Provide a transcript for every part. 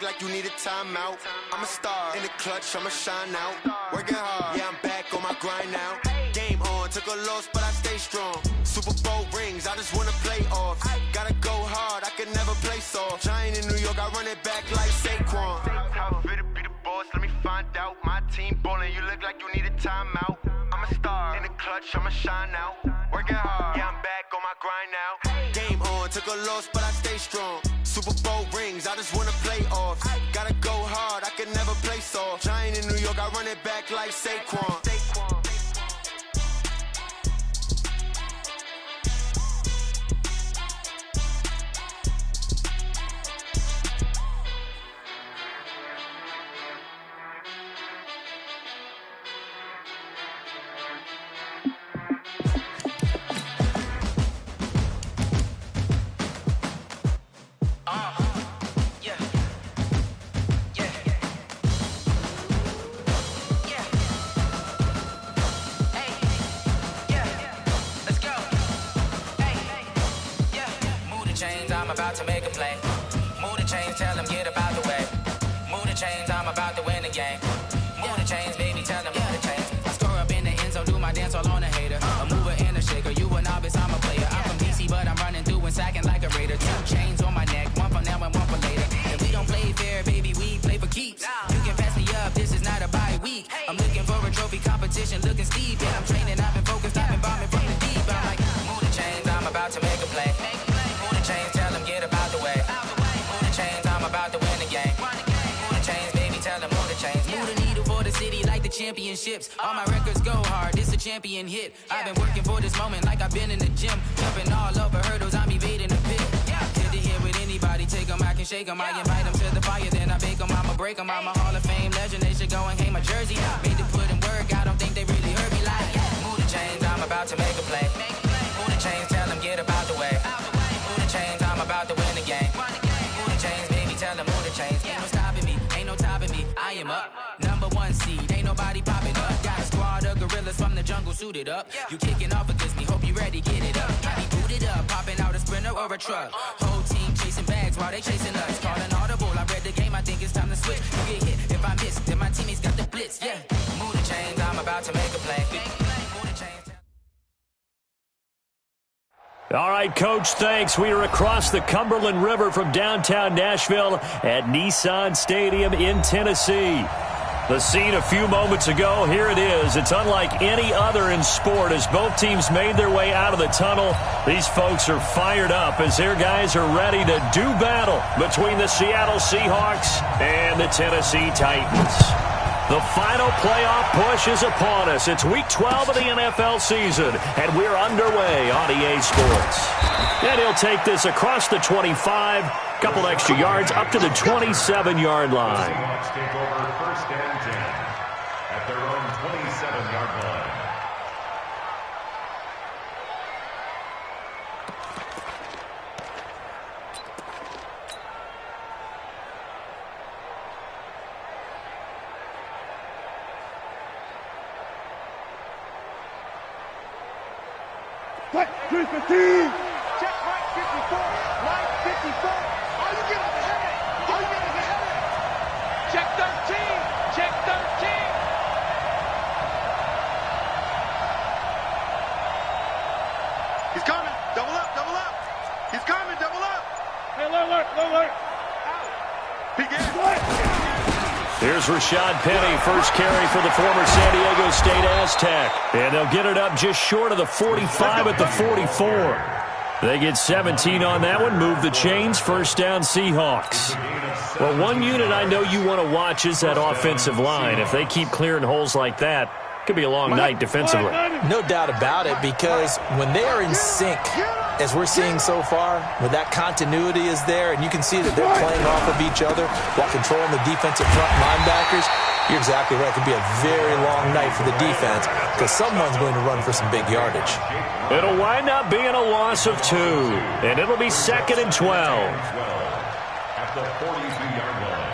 look like you need a timeout. I'm a star in the clutch, I'ma shine out. Working hard, yeah, I'm back on my grind now. Game on, took a loss, but I stay strong. Super Bowl rings, I just wanna play off. Gotta go hard, I can never play soft. Giant in New York, I run it back like Saquon. How fit to be the boss, let me find out. My team ballin', you look like you need a timeout. I'm a star in the clutch, I'ma shine out. Working hard, yeah, I'm back on my grind now. Game on, took a loss, but I stay strong. Super Bowl rings, I just wanna play off. Gotta go hard, I can never play soft. Giant in New York, I run it back like Saquon. About to make a play. Move the chains, tell them get about the way. Move the chains, I'm about to win the game. Move the chains, baby, tell them move the chains. I score up in the end zone, do my dance all on a hater. A mover and a shaker, you a novice, I'm a player. I'm from DC, but I'm running through and sacking like a raider. 2 chains on my neck, one for now and one for later. And we don't play fair, baby, we play for keeps. You can pass me up, this is not a bye week. I'm looking for a trophy competition, looking steep. And I'm training, I've been focused, I've been bombing from the deep. I'm like, move the chains, I'm about to make a play. Move the chains, tell them get about the way. Move the chains, I'm about to win the game. Move the chains, baby, tell them move the chains. Move the needle for the city like the championships. All my records go hard, this a champion hit. I've been working for this moment like I've been in the gym. Jumping all over hurdles, I'm evading the pit. Good to hear with anybody, take them, I can shake them. I invite them to the fire, then I bake them, I'ma break them. I'm a Hall of Fame legend, they should go and hang my jersey. Made to put in work, I don't think they really heard me like. Move the chains, I'm about to make a play. Move the chains, tell them get about the way. Move the chains, I'm about to win the game. Move the chains, baby, tell them move the chains. Ain't no stopping me, ain't no topping me. I am up, #1 seed, ain't nobody popping up. Got a squad of gorillas from the jungle suited up. You kicking off against me, hope you ready, get it up. I be booted up, popping out a sprinter or a truck. Whole team chasing bags while they chasing us. Calling audible, I read the game, I think it's time to switch. You get hit if I miss, then my teammates got the blitz. Yeah, move the chains, I'm about to make a play. Move the chains. All right, Coach, thanks. We are across the Cumberland River from downtown Nashville at Nissan Stadium in Tennessee. The scene a few moments ago, here it is. It's unlike any other in sport as both teams made their way out of the tunnel. These folks are fired up as their guys are ready to do battle between the Seattle Seahawks and the Tennessee Titans. The final playoff push is upon us. It's Week 12 of the NFL season, and we're underway on EA Sports. And he'll take this across the 25, couple extra yards up to the 27-yard line. Seahawks take over 1st and 10 at their own 27-yard line. Check 15. Check right 54. Right 54. Are you getting ahead? Are you getting ahead? Check 13. Check 13. He's coming. Double up. Double up. He's coming. Double up. Hey, alert. He gets it. Here's Rashad Penny, first carry for the former San Diego State Aztec. And they'll get it up just short of the 45 at the 44. They get 17 on that one, move the chains, first down Seahawks. Well, one unit I know you want to watch is that offensive line. If they keep clearing holes like that, it could be a long night defensively. No doubt about it, because when they are in sync, as we're seeing so far, when that continuity is there, and you can see that they're playing off of each other while controlling the defensive front linebackers, you're exactly right. It could be a very long night for the defense because someone's going to run for some big yardage. It'll wind up being a loss of 2, and it'll be 2nd and 12. At the 42-yard line.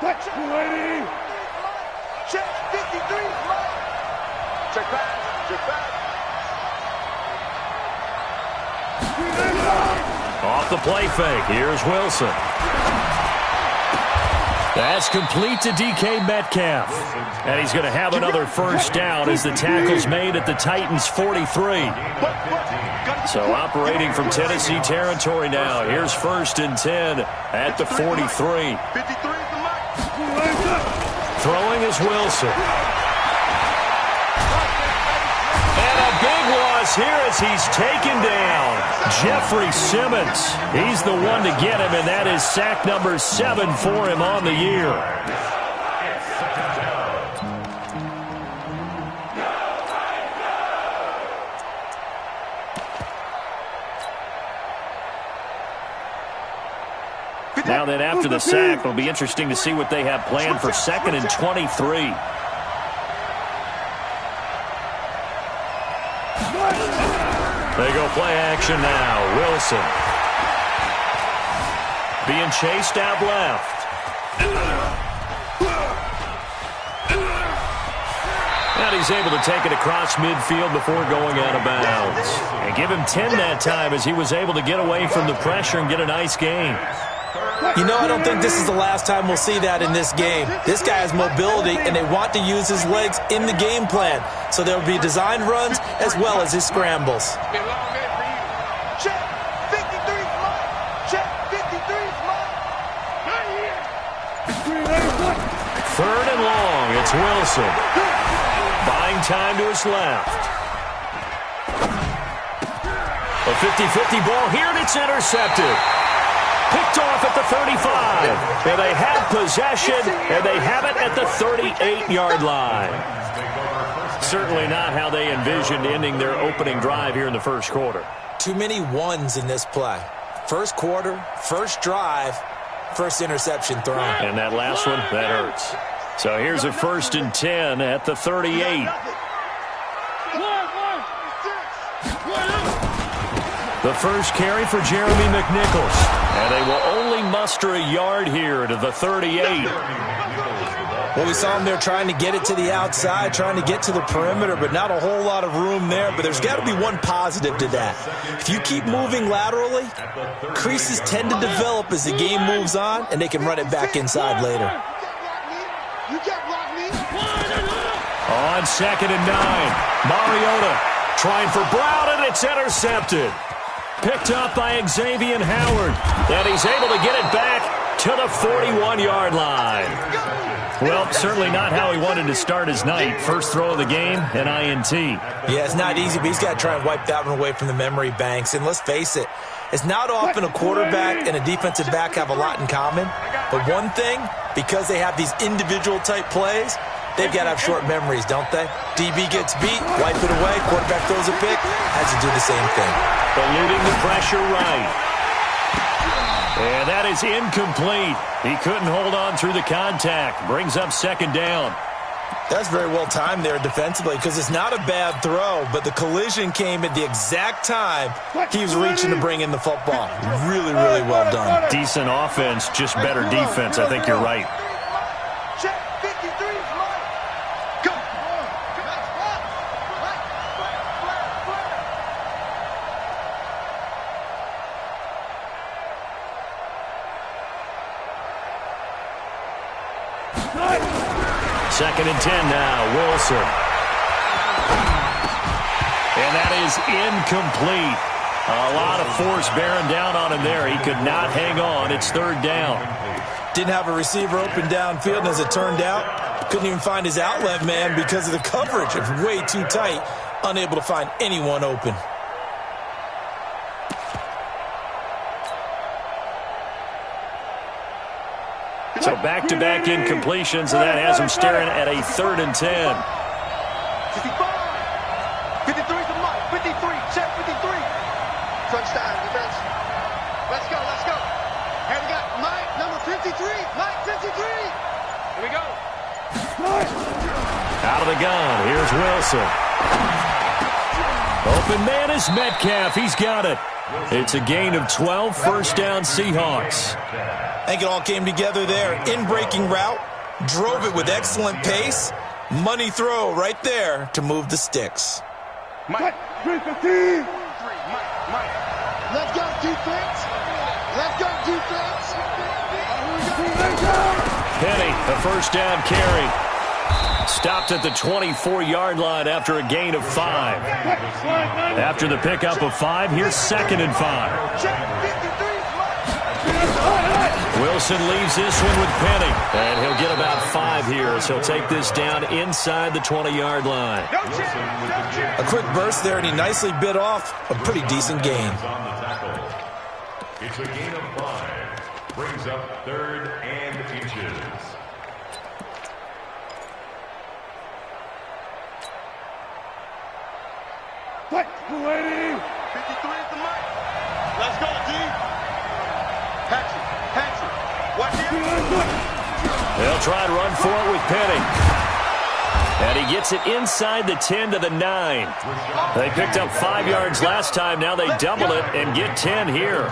Check 53. Check 53. off the play fake. Here's Wilson. That's complete to DK Metcalf. And he's going to have another first down as the tackle's made at the Titans' 43. So operating from Tennessee territory now. Here's 1st and 10 at the 43. Throwing is Wilson. And a big loss here as he's taken down. Jeffrey Simmons. He's the one to get him, and that is sack number 7 for him on the year. Now then, after the sack, it'll be interesting to see what they have planned for 2nd and 23. They go play action now. Wilson. Being chased out left. And he's able to take it across midfield before going out of bounds. And give him 10 that time as he was able to get away from the pressure and get a nice gain. You know, I don't think this is the last time we'll see that in this game. This guy has mobility, and they want to use his legs in the game plan. So there will be designed runs as well as his scrambles. Check, 53's mine. Check, 53's mine. Right here. 3rd and long. It's Wilson. Buying time to his left. A 50-50 ball here, and it's intercepted. Picked off at the 35. And they have possession, and they have it at the 38-yard line. Certainly not how they envisioned ending their opening drive here in the first quarter. Too many ones in this play. First quarter, first drive, first interception thrown. And that last one, that hurts. So here's a 1st and 10 at the 38. The first carry for Jeremy McNichols. And they will only muster a yard here to the 38. Well, we saw him there trying to get it to the outside, trying to get to the perimeter, but not a whole lot of room there. But there's got to be one positive to that. If you keep moving laterally, creases tend to develop as the game moves on, and they can run it back inside later. On 2nd and 9, Mariota trying for Brown, and it's intercepted. Picked up by Xavier Howard, and he's able to get it back to the 41-yard line. Well, certainly not how he wanted to start his night. First throw of the game, an INT. Yeah, it's not easy, but he's got to try and wipe that one away from the memory banks. And let's face it, it's not often a quarterback and a defensive back have a lot in common. But one thing, because they have these individual type plays, they've got to have short memories, don't they? DB gets beat, wipe it away, quarterback throws a pick, has to do the same thing. Eluding the pressure right. And that is incomplete. He couldn't hold on through the contact. Brings up 2nd down. That's very well timed there defensively because it's not a bad throw, but the collision came at the exact time he was reaching to bring in the football. Really, really well done. Decent offense, just better defense. I think you're right. Check, 53's mine. Go. Second and 10 now, Wilson. And that is incomplete. A lot of force bearing down on him there. He could not hang on. It's 3rd down. Didn't have a receiver open downfield, and as it turned out, couldn't even find his outlet man because of the coverage. It was way too tight, unable to find anyone open. So back-to-back incompletions, and that has him staring at a 3rd and 10. 53's the mark. 53. Check 53. Touchdown defense. Let's go. Let's go. And we got Mike number 53. Mike 53. Here we go. Out of the gun. Here's Wilson. Open man is Metcalf. He's got it. It's a gain of 12. First down, Seahawks. I think it all came together there. In-breaking route, drove it with excellent pace. Money throw right there to move the sticks. Mike. 315. Mike. Let's go, defense. Let's go, defense. Penny, a first down carry. Stopped at the 24-yard line after a gain of 5. After the pickup of 5, here's 2nd and 5. Wilson leaves this one with Penny, and he'll get about 5 here as he'll take this down inside the 20-yard line. A quick burst there, and he nicely bit off a pretty decent gain. It's a gain of 5. Brings up 3rd and inches. Fight, 280. 53 at the mark. Let's go, D. Patrick. Watch it. They'll try and run for it with Penny. And he gets it inside the 10 to the 9. They picked up 5 yards last time. Now they double it and get 10 here.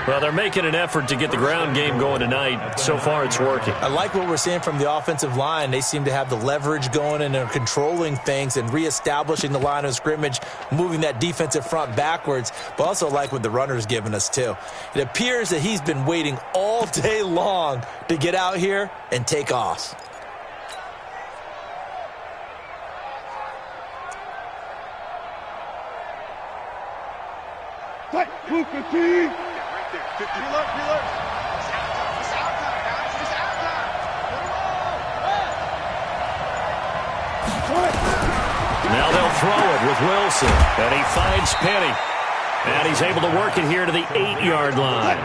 Well, they're making an effort to get the ground game going tonight. So far, it's working. I like what we're seeing from the offensive line. They seem to have the leverage going, and they're controlling things and reestablishing the line of scrimmage, moving that defensive front backwards, but also like what the runner's giving us, too. It appears that he's been waiting all day long to get out here and take off. Fight, 250. Preload. It's out time, guys. It's out time. Now they'll throw it with Wilson, and he finds Penny. And he's able to work it here to the 8-yard line.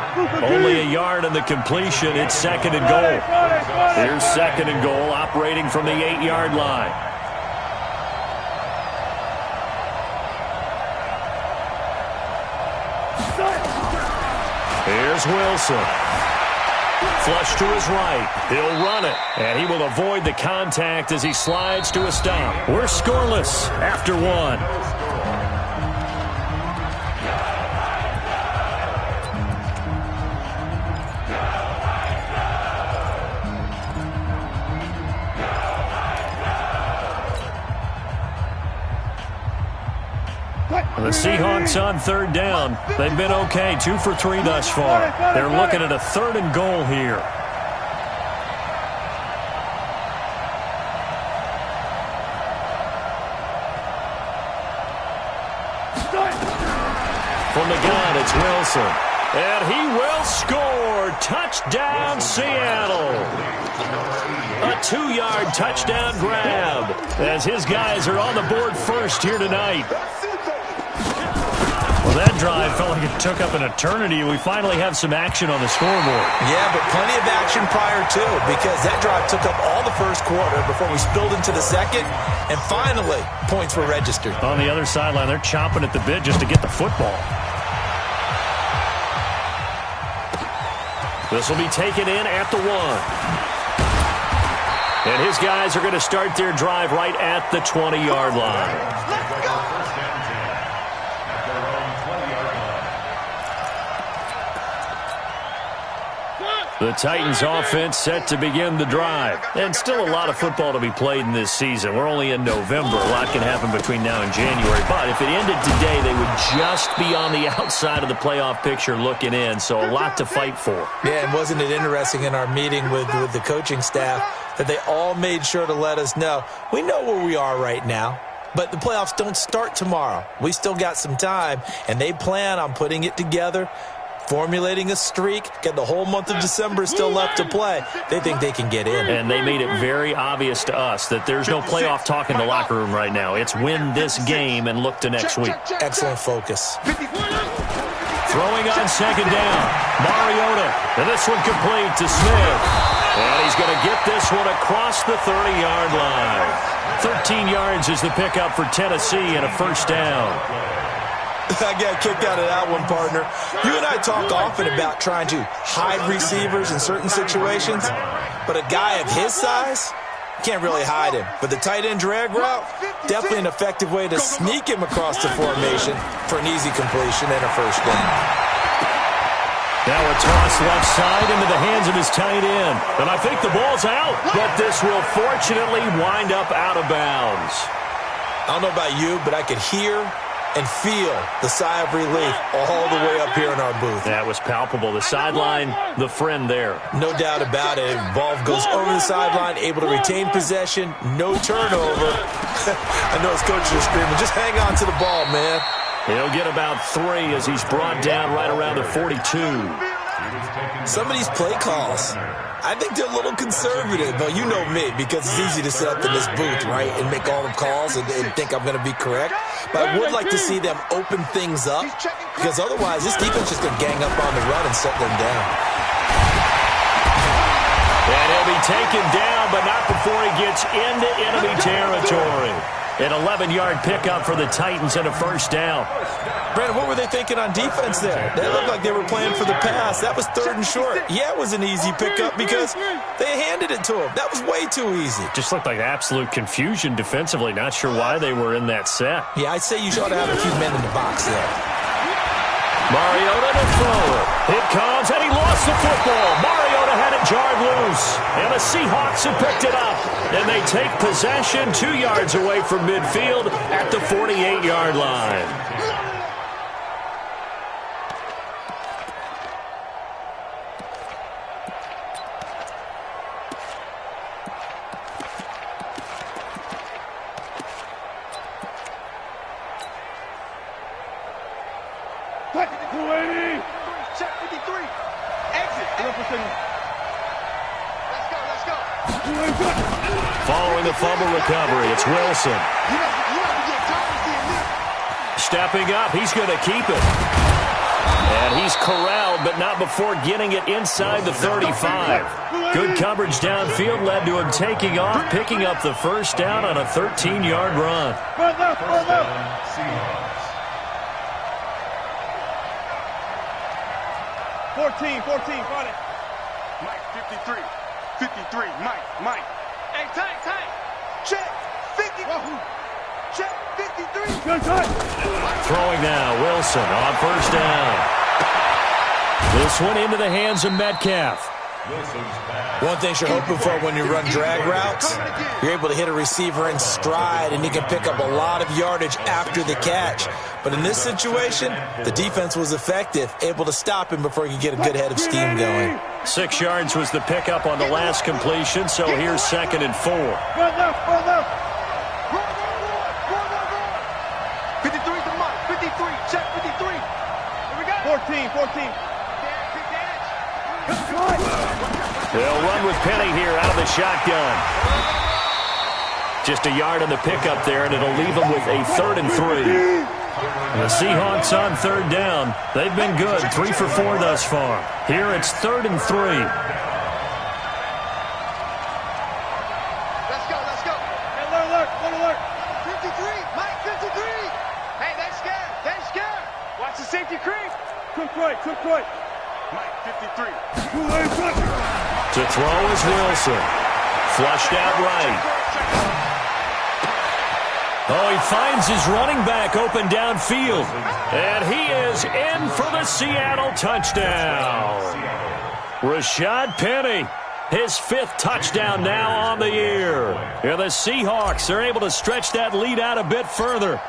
Only a yard in the completion. It's 2nd and goal. Here's 2nd and goal, operating from the 8-yard line. Here's Wilson. Flush to his right. He'll run it, and he will avoid the contact as he slides to a stop. We're scoreless after 1. The Seahawks on 3rd down. They've been okay, 2 for 3 thus far. They're looking at a 3rd and goal here. From the gun, it's Wilson. And he will score. Touchdown, Seattle. A 2-yard touchdown grab as his guys are on the board first here tonight. Well, that drive felt like it took up an eternity, and we finally have some action on the scoreboard. Yeah, but plenty of action prior to, because that drive took up all the first quarter before we spilled into the second, and finally, points were registered. On the other sideline, they're chomping at the bit just to get the football. This will be taken in at the 1. And his guys are going to start their drive right at the 20-yard line. Let's go. The Titans offense set to begin the drive. And still a lot of football to be played in this season. We're only in November. A lot can happen between now and January. But if it ended today, they would just be on the outside of the playoff picture looking in. So a lot to fight for. Yeah, and wasn't it interesting in our meeting with the coaching staff that they all made sure to let us know, we know where we are right now. But the playoffs don't start tomorrow. We still got some time, and they plan on putting it together, formulating a streak, get the whole month of December still left to play. They think they can get in. And they made it very obvious to us that there's no playoff talk in the locker room right now. It's win this game and look to next week. Excellent focus. Throwing on 2nd down. Mariota. And this one complete to Smith. And he's going to get this one across the 30-yard line. 13 yards is the pickup for Tennessee and a first down. I got kicked out of that one, partner. You and I talk often about trying to hide receivers in certain situations, but a guy of his size, can't really hide him. But the tight end drag route, definitely an effective way to sneak him across the formation for an easy completion and a first down. Now a toss left side into the hands of his tight end. And I think the ball's out, but this will fortunately wind up out of bounds. I don't know about you, but I could hear and feel the sigh of relief all the way up here in our booth. That was palpable. The sideline, the friend there. No doubt about it. Ball goes over the sideline, able to retain possession, no turnover. I know his coaches are screaming, just hang on to the ball, man. He'll get about 3 as he's brought down right around the 42. Some of these play calls, I think they're a little conservative, but you know me, because it's easy to sit up in this booth, right, and make all the calls and think I'm going to be correct. But I would like to see them open things up, because otherwise this defense is going to gang up on the run and shut them down. And he'll be taken down, but not before he gets into enemy territory. An 11-yard pickup for the Titans and a first down. Brandon, what were they thinking on defense there? They looked like they were playing for the pass. That was 3rd and short. Yeah, it was an easy pickup because they handed it to him. That was way too easy. Just looked like absolute confusion defensively. Not sure why they were in that set. Yeah, I'd say you should have a few men in the box there. Mariota to throw it. It comes, and he lost the football. Mariota had it jarred loose, and the Seahawks have picked it up. And they take possession 2 yards away from midfield at the 48-yard line. Check 53. Exit. Let's go. Following the fumble recovery, it's Wilson. Stepping up, he's going to keep it. And he's corralled, but not before getting it inside the 35. Good coverage downfield led to him taking off, picking up the first down on a 13-yard run. 14, fight it. Mike, 53. Mike. Hey, Tank. Check, 50. Check, 53. Throwing now, Wilson on first down. This one into the hands of Metcalf. One thing you're hoping for when you run drag routes, you're able to hit a receiver in stride, and he can pick up a lot of yardage after the catch. But in this situation, the defense was effective, able to stop him before he could get a good head of steam going. 6 yards was the pickup on the last completion, so here's 2nd and 4. 53 to Mike. 53. Check 53. Here we go. 14. They'll run with Penny here out of the shotgun. Just a yard on the pickup there, and it'll leave them with a 3rd and 3. The Seahawks on 3rd down. They've been good, 3 for 4 thus far. Here it's 3rd and 3. Let's go. Hey, alert. 53. Mike, 53. Hey, they're scared. Watch the safety creep. Cook right. Mike, 53. To throw is Wilson. Flushed out right. Oh, he finds his running back open downfield. And he is in for the Seattle touchdown. Rashad Penny, his 5th touchdown now on the year. And the Seahawks are able to stretch that lead out a bit further.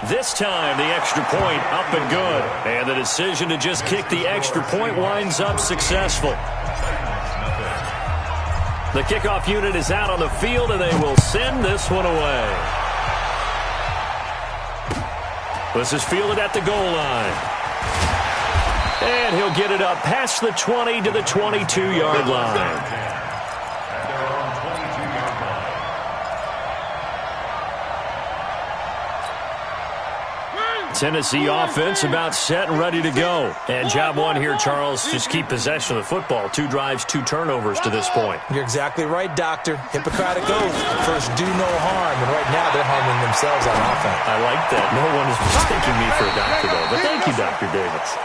This time, the extra point up and good. And the decision to just kick the extra point winds up successful. The kickoff unit is out on the field, and they will send this one away. This is fielded at the goal line. And he'll get it up past the 20 to the 22-yard line. Tennessee offense about set and ready to go. And job one here, Charles, just keep possession of the football. 2 drives, 2 turnovers to this point. You're exactly right, Doctor. Hippocratic oath. First, do no harm. And right now, they're harming themselves on offense. I like that. No one is mistaking me for a doctor, though. But thank you, Dr. Davis.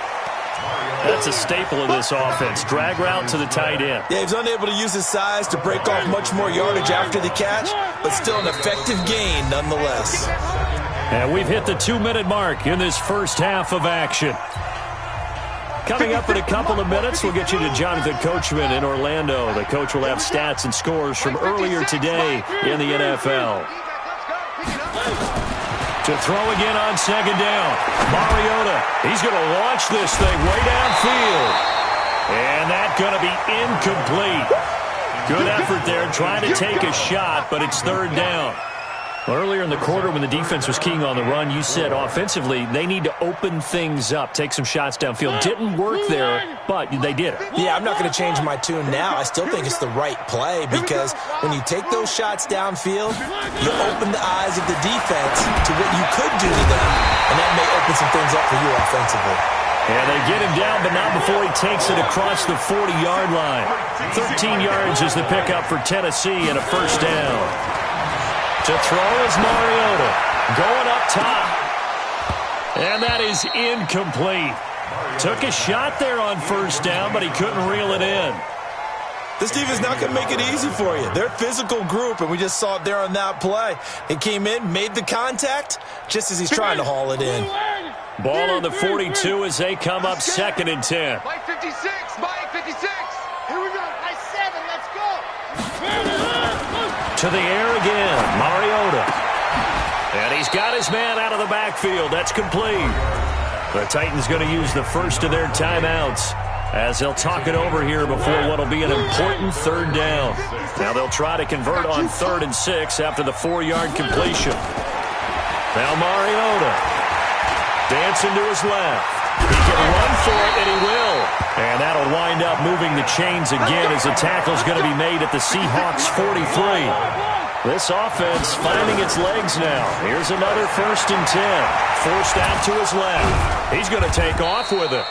That's a staple of this offense. Drag route to the tight end. Yeah, he's unable to use his size to break off much more yardage after the catch, but still an effective gain nonetheless. And we've hit the 2-minute mark in this first half of action. Coming up in a couple of minutes, we'll get you to Jonathan Coachman in Orlando. The coach will have stats and scores from earlier today in the NFL. To throw again on second down. Mariota, he's going to launch this thing way downfield. And that's going to be incomplete. Good effort there, trying to take a shot, but it's third down. Earlier in the quarter when the defense was keying on the run, you said offensively they need to open things up, take some shots downfield. Didn't work there, but they did it. Yeah, I'm not going to change my tune now. I still think it's the right play because when you take those shots downfield, you open the eyes of the defense to what you could do to them, and that may open some things up for you offensively. And they get him down, but not before he takes it across the 40-yard line. 13 yards is the pickup for Tennessee and a first down. To throw is Mariota, going up top. And that is incomplete. Took a shot there on first down, but he couldn't reel it in. This defense is not going to make it easy for you. They're a physical group, and we just saw it there on that play. It came in, made the contact, just as he's trying to haul it in. Ball on the 42 as they come up 2nd and 10. Mike 56, Mike 56. Here we go, I 7, let's go. To the air again, Mariota. And he's got his man out of the backfield. That's complete. The Titans going to use the first of their timeouts as they'll talk it over here before what will be an important third down. Now they'll try to convert on 3rd and 6 after the 4-yard completion. Now Mariota dancing to his left. He can run for it, and he will. And that'll wind up moving the chains again as the tackle's going to be made at the Seahawks 43. This offense finding its legs now. Here's another 1st and 10. Forced out to his left. He's going to take off with it.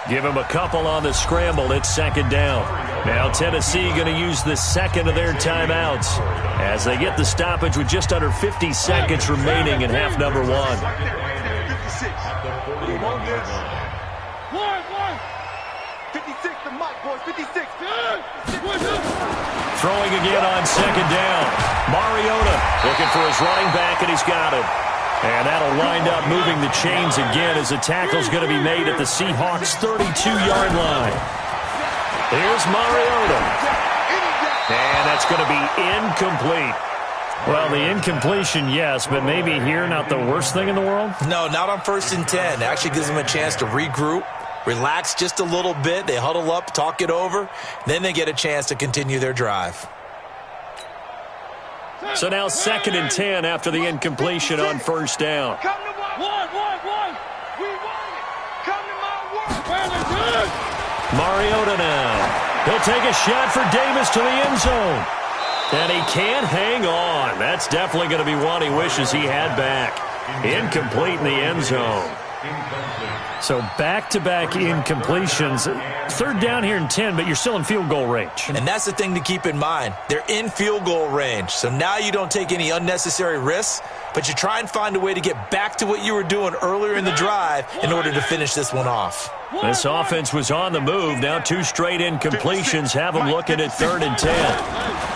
Give him a couple on the scramble. It's 2nd down. Now Tennessee going to use the second of their timeouts as they get the stoppage with just under 50 seconds remaining in half number 1. 56 to Mike, boys, 56. Throwing again on 2nd down. Mariota looking for his running back, and he's got him. And that'll wind up moving the chains again as the tackle's going to be made at the Seahawks 32-yard line. Here's Mariota. And that's going to be incomplete. Well, the incompletion, yes, but maybe here not the worst thing in the world? No, not on 1st and 10. It actually gives them a chance to regroup, relax just a little bit. They huddle up, talk it over. Then they get a chance to continue their drive. So now 2nd and 10 after the incompletion on 1st down. Come to my one. We want it. Come to my work. Mariota now. He'll take a shot for Davis to the end zone. And he can't hang on. That's definitely going to be one he wishes he had back. Incomplete in the end zone. So back-to-back incompletions. 3rd down here and 10, but you're still in field goal range. And that's the thing to keep in mind. They're in field goal range. So now you don't take any unnecessary risks, but you try and find a way to get back to what you were doing earlier in the drive in order to finish this one off. This offense was on the move. Now 2 straight incompletions have them looking at 3rd and 10.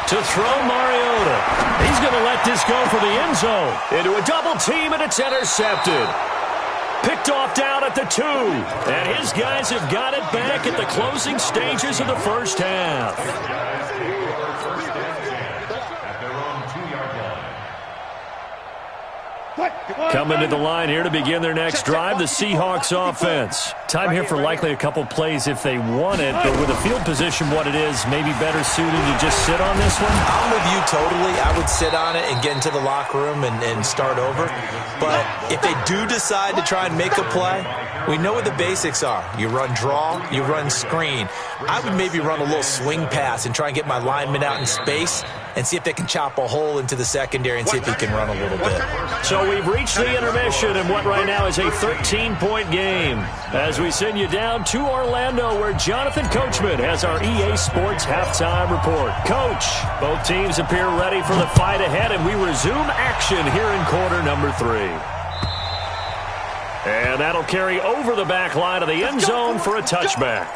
To throw Mariota. He's going to let this go for the end zone. Into a double team, and it's intercepted. Picked off down at the 2. And his guys have got it back at the closing stages of the first half. Coming to the line here to begin their next drive, the Seahawks offense. Time here for likely a couple plays if they want it, but with the field position what it is, maybe better suited to just sit on this one? I'm with you totally. I would sit on it and get into the locker room and start over. But if they do decide to try and make a play, we know what the basics are. You run draw, you run screen. I would maybe run a little swing pass and try and get my lineman out in space and see if they can chop a hole into the secondary and see if he can run a little bit. So we've reached the intermission in what right now is a 13-point game as we send you down to Orlando where Jonathan Coachman has our EA Sports halftime report. Coach, both teams appear ready for the fight ahead, and we resume action here in quarter number 3. And that'll carry over the back line of the end zone for a touchback.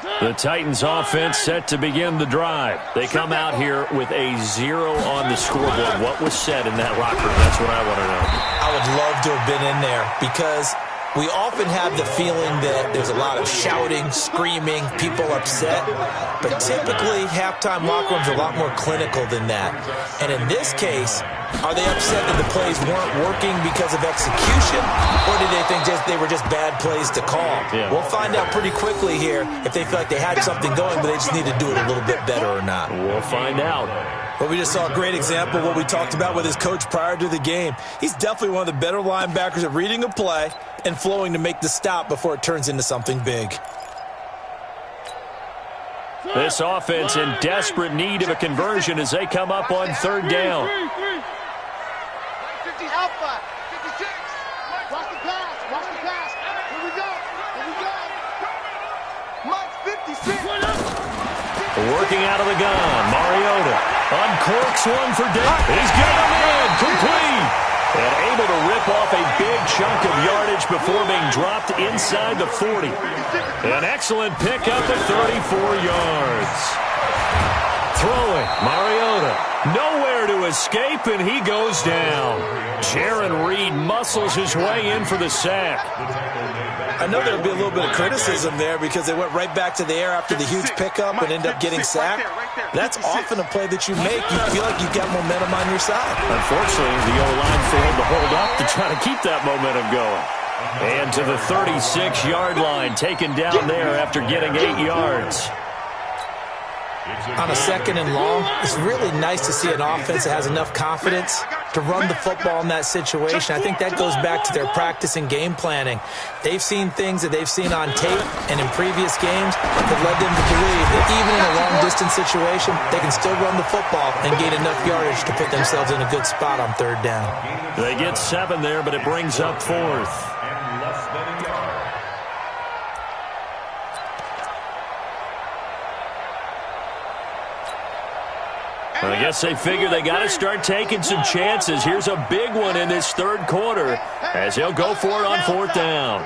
The Titans offense set to begin the drive. They come out here with a 0 on the scoreboard. What was said in that locker room? That's what I want to know. I would love to have been in there because we often have the feeling that there's a lot of shouting, screaming, people upset. But typically, halftime locker rooms are a lot more clinical than that. And in this case, are they upset that the plays weren't working because of execution? Or did they think they were just bad plays to call? Yeah. We'll find out pretty quickly here if they feel like they had something going, but they just need to do it a little bit better or not. We'll find out. Well, we just saw a great example of what we talked about with his coach prior to the game. He's definitely one of the better linebackers at reading a play and flowing to make the stop before it turns into something big. This offense in desperate need of a conversion as they come up on third down. 50 Alpha, 56. Watch the pass. Here we go. Mike 56. Working out of the gun, Mariota uncorks one for Dave. He's got him in, complete. And able to rip off a big chunk of yardage before being dropped inside the 40. An excellent pickup of 34 yards. Throwing, Mariota. Nowhere to escape, and he goes down. Jaron Reed muscles his way in for the sack. I know there'll be a little bit of criticism there because they went right back to the air after the huge pickup and ended up getting sacked. That's often a play that you make. You feel like you've got momentum on your side. Unfortunately, the O-line failed to hold up to try to keep that momentum going. And to the 36-yard line, taken down there after getting 8 yards. On a second and long, it's really nice to see an offense that has enough confidence to run the football in that situation. I think that goes back to their practice and game planning. They've seen things that they've seen on tape and in previous games that led them to believe that even in a long-distance situation, they can still run the football and gain enough yardage to put themselves in a good spot on third down. They get 7 there, but it brings up 4th. I guess they figure they got to start taking some chances. Here's a big one in this third quarter as he'll go for it on 4th down.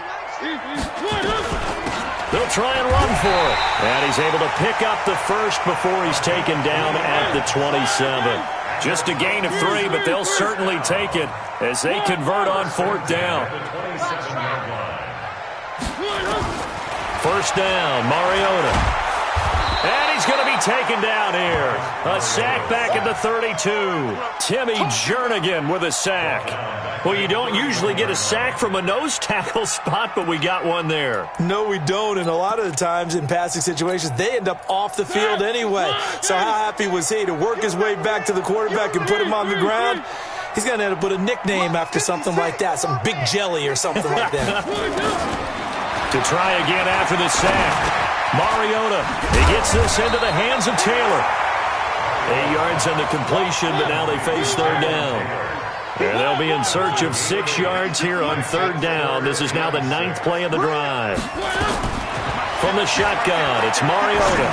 They'll try and run for it. And he's able to pick up the first before he's taken down at the 27. Just a gain of 3, but they'll certainly take it as they convert on 4th down. First down, Mariota. And he's going to be taken down here. A sack back at the 32. Timmy Jernigan with a sack. Well, you don't usually get a sack from a nose tackle spot, but we got one there. No, we don't, and a lot of the times in passing situations, they end up off the field anyway. So how happy was he to work his way back to the quarterback and put him on the ground? He's going to end up with a nickname after something like that, some Big Jelly or something like that. To try again after the sack. Mariota, he gets this into the hands of Taylor. 8 yards on the completion, but now they face third down. And they'll be in search of 6 yards here on third down. This is now the 9th play of the drive. From the shotgun, it's Mariota.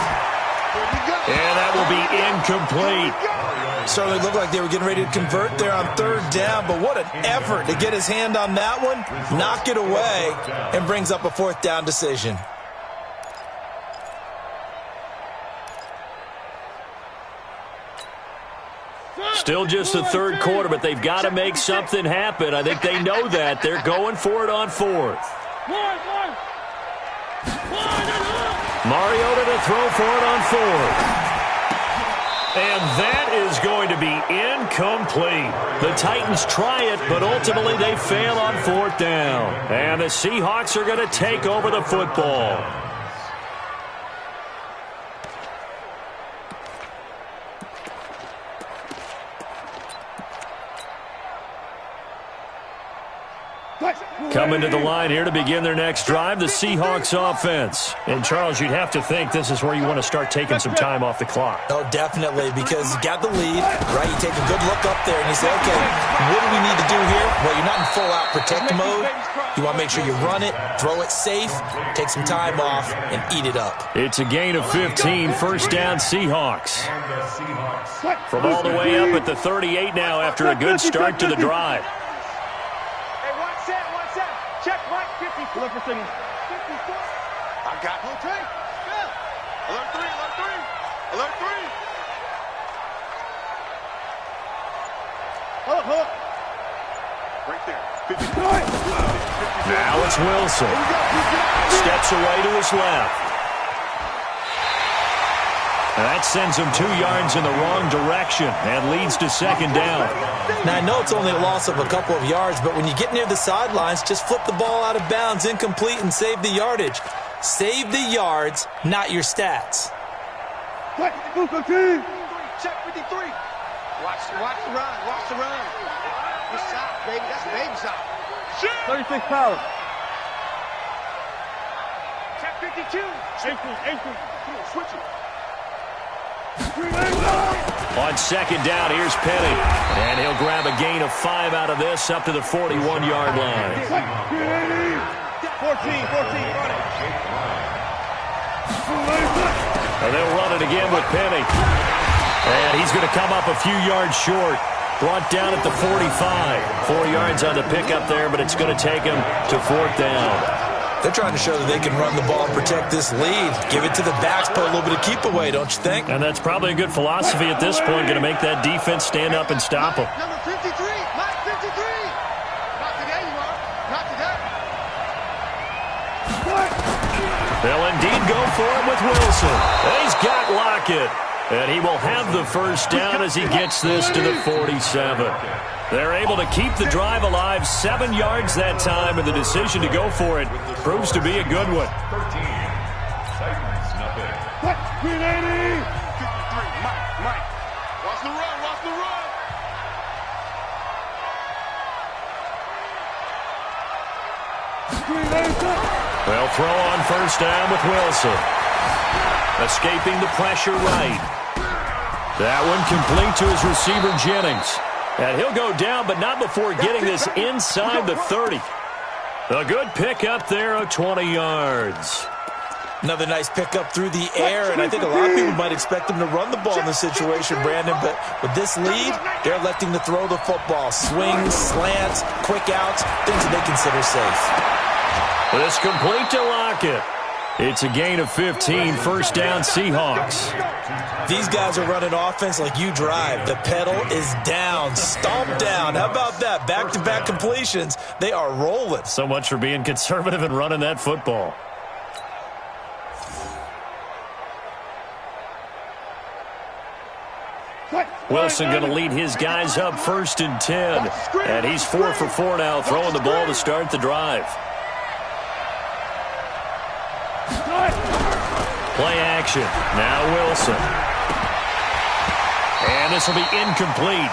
And that will be incomplete. Certainly looked like they were getting ready to convert there on third down, but what an effort to get his hand on that one, knock it away, and brings up a 4th down decision. Still just the third quarter, but they've got to make something happen. I think they know that. They're going for it on 4th. Mariota to throw for it on 4th. And that is going to be incomplete. The Titans try it, but ultimately they fail on 4th down. And the Seahawks are going to take over the football. Coming to the line here to begin their next drive, the Seahawks offense. And, Charles, you'd have to think this is where you want to start taking some time off the clock. Oh, definitely, because you got the lead, right? You take a good look up there and you say, okay, what do we need to do here? Well, you're not in full-out protect mode. You want to make sure you run it, throw it safe, take some time off, and eat it up. It's a gain of 15, first down Seahawks. From all the way up at the 38 now after a good start to the drive. Check, Mike, 54. Look for signal. 54. I got it. Okay. Alert 3, alert 3. Alert 3. Hold up. Right there. 53. Now it's Wilson. Steps away to his left. And that sends him 2 yards in the wrong direction and leads to second down. Now, I know it's only a loss of a couple of yards, but when you get near the sidelines, just flip the ball out of bounds, incomplete, and save the yardage. Save the yards, not your stats. Check 53. Watch the run. Watch the run. Good shot, baby. That's a baby shot. 36 power. Check 52. Ankle. Switch it. On second down, here's Penny. And he'll grab a gain of 5 out of this up to the 41-yard line. 14, run it. And they'll run it again with Penny. And he's going to come up a few yards short. Brought down at the 45. 4 yards on the pickup there, but it's going to take him to 4th down. They're trying to show that they can run the ball and protect this lead. Give it to the backs, put a little bit of keep away, don't you think? And that's probably a good philosophy at this point, going to make that defense stand up and stop them. Number 53, Mike 53. Not today, you are. Not today. They'll indeed go for him with Wilson. He's got Lockett. And he will have the first down as he gets this to the 47. They're able to keep the drive alive, 7 yards that time, and the decision to go for it proves to be a good one. 13. Titans, nothing. 380. 53, Mike. Watch the run. They'll throw on first down with Wilson. Escaping the pressure right. That one complete to his receiver, Jennings. And he'll go down, but not before getting this inside the 30. A good pickup there of 20 yards. Another nice pickup through the air, and I think a lot of people might expect him to run the ball in this situation, Brandon, but with this lead, they're electing to throw the football. Swings, slants, quick outs, things that they consider safe. This complete to Lockett. It's a gain of 15, first down Seahawks. These guys are running offense like you drive. The pedal is down, stomp down. How about that? Back-to-back completions. They are rolling. So much for being conservative and running that football. Wilson going to lead his guys up 1st and 10. And he's 4 for 4 now, throwing the ball to start the drive. Play action. Now Wilson. And this will be incomplete.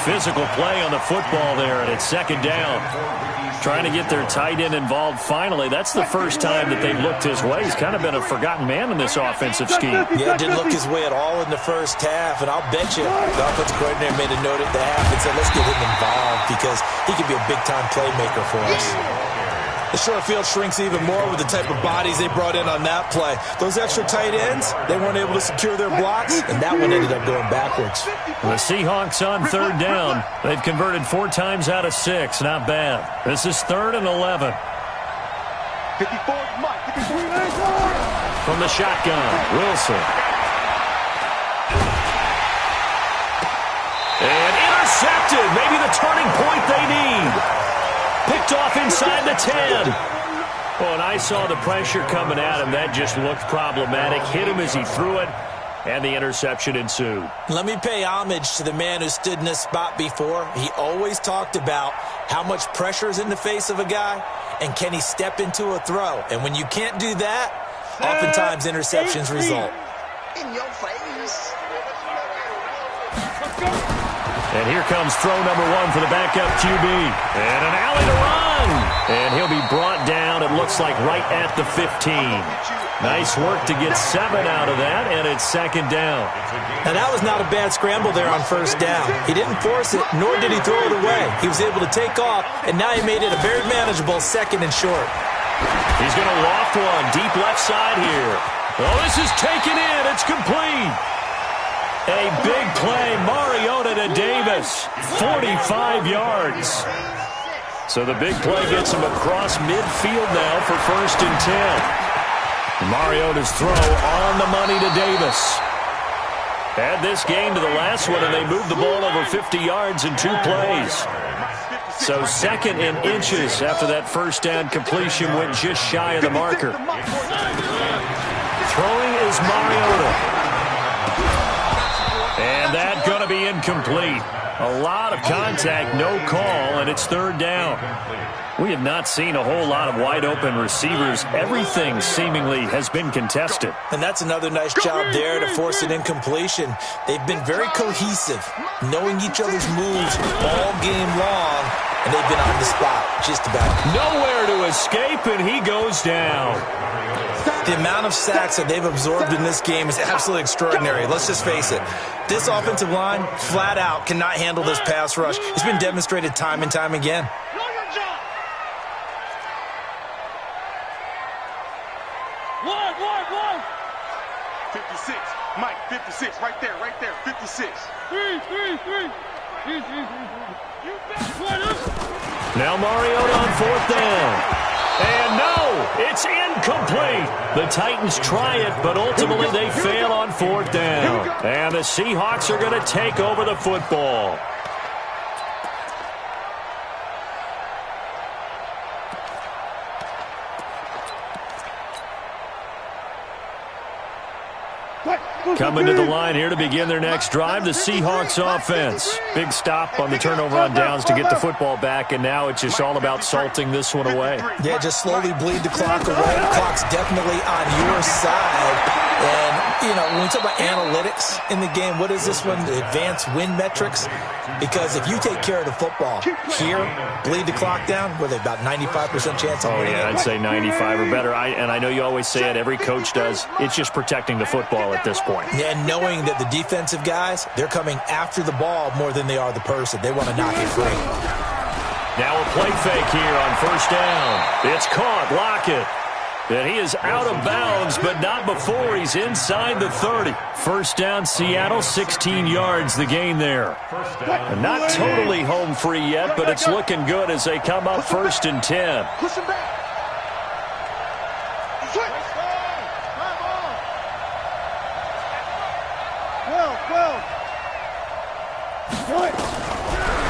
Physical play on the football there, and it's second down. Trying to get their tight end involved finally. That's the first time that they've looked his way. He's kind of been a forgotten man in this offensive scheme. Yeah, didn't look his way at all in the first half, and I'll bet you the offensive coordinator made a note at the half and said, let's get him involved because he could be a big-time playmaker for us. The short field shrinks even more with the type of bodies they brought in on that play. Those extra tight ends, they weren't able to secure their blocks, and that one ended up going backwards. The Seahawks on third down. They've converted 4 times out of 6. Not bad. This is 3rd and 11. 54, Mike. 54. From the shotgun, Wilson. And intercepted. Maybe the turning point they need. Picked off inside the 10. Oh, and I saw the pressure coming at him. That just looked problematic. Hit him as he threw it, and the interception ensued. Let me pay homage to the man who stood in this spot before. He always talked about how much pressure is in the face of a guy, and can he step into a throw. And when you can't do that, oftentimes interceptions result. In your face. And here comes throw number 1 for the backup QB. And an alley to run. And he'll be brought down, it looks like, right at the 15. Nice work to get 7 out of that, and it's second down. Now, that was not a bad scramble there on first down. He didn't force it, nor did he throw it away. He was able to take off, and now he made it a very manageable 2nd and short. He's going to loft one deep left side here. Oh, this is taken in. It's complete. A big play, Mariota to Davis, 45 yards. So the big play gets him across midfield now for 1st and 10. Mariota's throw on the money to Davis. Add this game to the last one, and they moved the ball over 50 yards in 2 plays. So second in inches after that first down completion went just shy of the marker. Throwing is Mariota. And that's going to be incomplete. A lot of contact, no call, and it's 3rd down. We have not seen a whole lot of wide-open receivers. Everything seemingly has been contested. And that's another nice job there to force an incompletion. They've been very cohesive, knowing each other's moves all game long, and they've been on the spot just about. Nowhere to escape, and he goes down. The amount of sacks that they've absorbed in this game is absolutely extraordinary. Let's just face it. This offensive line, flat out, cannot handle this pass rush. It's been demonstrated time and time again. 56, Mike, 56, right there, 56. Now Mariota on 4th down. And no, it's incomplete. The Titans try it, but ultimately they fail on 4th down. And the Seahawks are going to take over the football. Coming to the line here to begin their next drive, the Seahawks offense. Big stop on the turnover on downs to get the football back, and now it's just all about salting this one away. Yeah, just slowly bleed the clock away. The clock's definitely on your side. And, you know, when we talk about analytics in the game, what is this one? The advanced win metrics? Because if you take care of the football here, bleed the clock down, with about 95% chance of winning. Oh, yeah, I'd say 95 or better. And I know you always say it, every coach does. It's just protecting the football at this point. And knowing that the defensive guys, they're coming after the ball more than they are the person. They want to knock it free. Now a play fake here on 1st down. It's caught. Lockett. And he is out of bounds, but not before he's inside the 30. 1st down, Seattle, 16 yards the gain there. And not totally home free yet, but it's looking good as they come up 1st and 10. Push him back.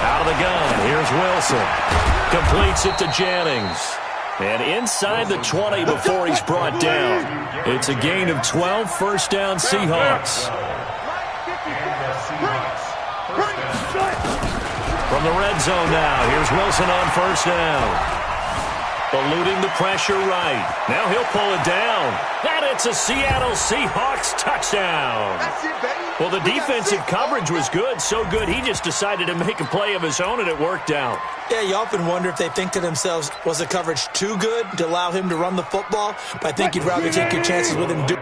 Out of the gun, here's Wilson. Completes it to Jennings. And inside the 20 before he's brought down. It's a gain of 12, 1st down Seahawks. From the red zone now, here's Wilson on 1st down. Eluding the pressure right. Now he'll pull it down. And it's a Seattle Seahawks touchdown. Well, the defensive coverage was good, so good he just decided to make a play of his own, and it worked out. Yeah, you often wonder if they think to themselves, was the coverage too good to allow him to run the football? But I think you'd rather take your chances with him doing.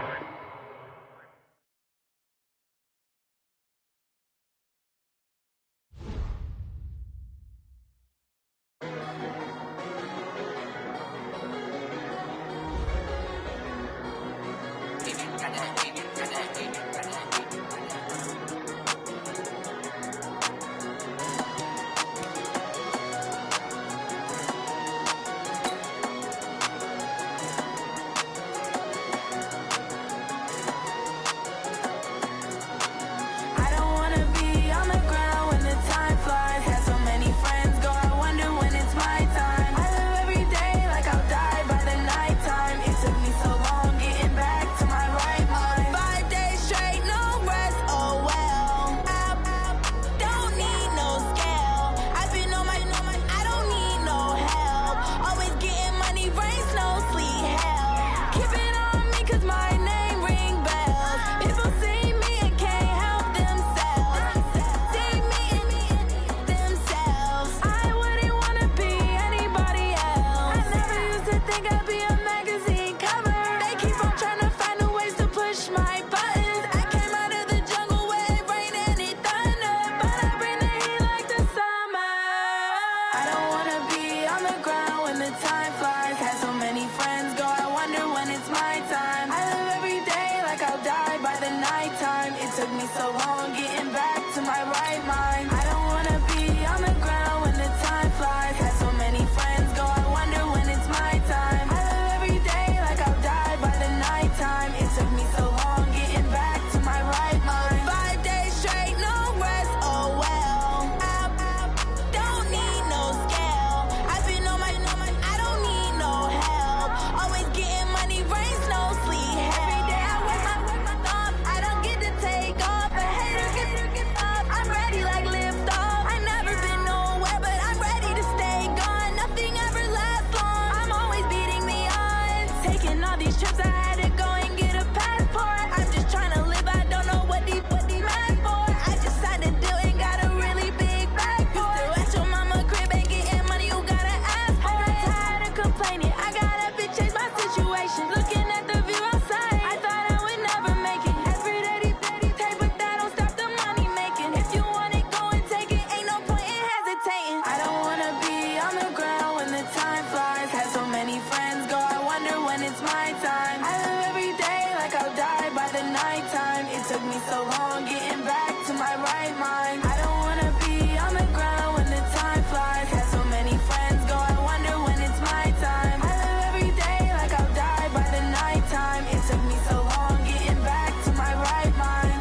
it's my time. I live every day like I'll die by the nighttime. It took me so long getting back to my right mind. I don't wanna be on the ground when the time flies. Had so many friends go, I wonder when it's my time. I live every day like I'll die by the nighttime. It took me so long getting back to my right mind.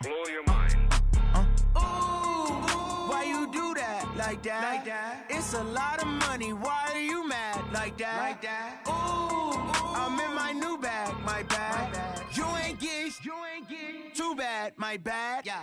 Blow your mind. Why you do that? Like that? Like that? It's a lot of money. Why are you mad? Like that? Like that? Ooh, I'm in my new bag. My bad. You ain't get too bad. My bad. Yeah.